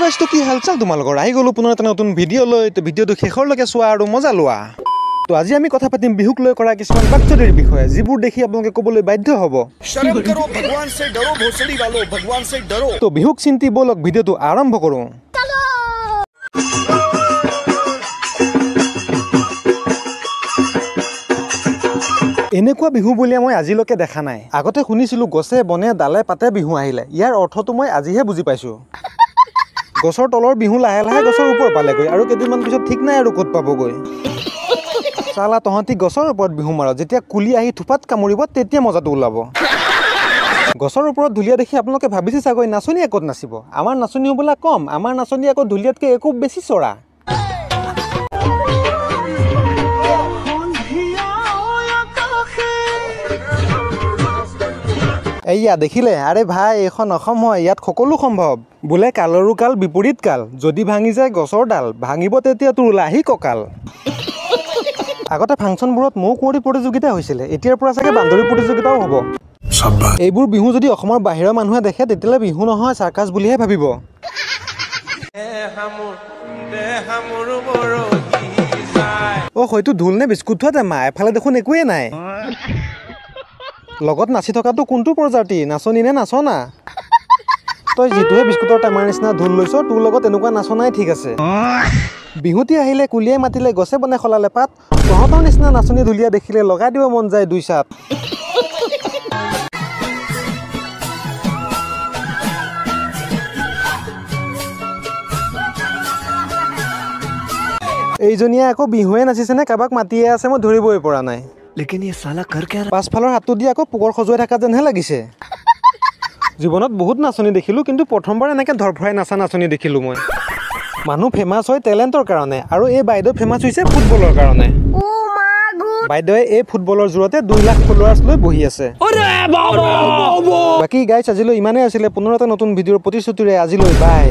গাইছ তো কি হালচাল তোমালোকৰ আহি গ'লো পুনৰ এটা নতুন ভিডিঅ' লৈ তো ভিডিঅ'টো শেষৰলৈকে চোৱা আৰু মজা লোৱা তো আজি আমি কথা পাতিম বিহুক লৈ কৰা কিছুমান বাকচৰিৰ বিষয়ে যিবোৰ দেখি আপোনালোকে ক'বলৈ বাধ্য হ'ব शर्म करो भगवान से डरो भोसड़ी वालों भगवान से डरो তো বিহুক চিন্তি বলক ভিডিঅ'টো আৰম্ভ কৰোঁ এনেকুৱা বিহু বুলি মই আজিলৈকে দেখা নাই আগতে শুনিছিলোঁ গছে বনে ডালে পাতে বিহু আহিলে ইয়াৰ অৰ্থটো মই আজিহে বুজি পাইছোঁ গছৰ তলৰ বিহু লাহে লাহে গছৰ ওপৰ পালেগৈ আৰু কেইদিনমান পিছত ঠিক নাই আৰু ক'ত পাবগৈ চালা তহঁতি গছৰ ওপৰত বিহু মাৰ যেতিয়া কুলি আহি থোপাত কামুৰিব তেতিয়া মজাটো ওলাব গছৰ ওপৰত ঢুলীয়া দেখি আপোনালোকে ভাবিছে চাগৈ নাচনীয়ে ক'ত নাচিব আমাৰ নাচনী হ'বলা কম আমাৰ নাচনী আকৌ ঢুলীয়াতকৈ একো বেছি চৰা এইয়া দেখিলে আৰে ভাই এইখন অসম হয় ইয়াত সকলো সম্ভৱ বোলে কালৰো কাল বিপৰীত কাল যদি ভাঙি যায় গছৰ ডাল ভাঙিব তেতিয়া তোৰ লাহি কঁকাল আগতে ফাংচনবোৰত মৌ কুঁৱৰী প্ৰতিযোগিতা হৈছিলে এতিয়াৰ পৰা চাগে বান্দৰী প্ৰতিযোগিতাও হ'ব এইবোৰ বিহু যদি অসমৰ বাহিৰৰ মানুহে দেখে তেতিয়ালে বিহু নহয় চাৰ্কাছ বুলিহে ভাবিব হয়তো ঢোল নে বিস্কুট থোৱা টেমা এফালে দেখোন একোৱেই নাই লগত নাচি থকাটো কোনটো প্ৰজাতি নাচনী নে নাচনা তই যিটোহে বিস্কুটৰ টেমাৰ নিচিনা ঢোল লৈছ তোৰ লগত এনেকুৱা নাচনাই ঠিক আছে বিহুতি আহিলে কুলিয়ে মাতিলে গছে বনে খলালে পাত তহঁতৰ নিচিনা নাচনী ঢুলীয়া দেখিলে লগাই দিব মন যায় দুই চাত এইজনীয়ে আকৌ বিহুৱে নাচিছেনে কাৰোবাক মাতিয়ে আছে মই ধৰিবই পৰা নাই लेकिन ये साला कर क्या পাছফালৰ হাতটো দি আকৌ পোকৰ সজুৱাই থকা যেনহে লাগিছে জীৱনত বহুত নাচনী দেখিলোঁ কিন্তু প্ৰথমবাৰ এনেকৈ ধৰফৰাই নাচা নাচনী দেখিলোঁ মই মানুহ ফেমাছ হয় টেলেণ্টৰ কাৰণে আৰু এই বাইদেউ ফেমাছ হৈছে ফুটবলৰ কাৰণে বাইদেৱে এই ফুটবলৰ জোৰতে 2 লাখ ফলোৱাৰ্ছ লৈ বহি আছে বাকী গাইছ আজিলৈ ইমানেই আছিলে পুনৰ এটা নতুন ভিডিঅ'ৰ প্ৰতিশ্ৰুতিৰে আজিলৈ বাই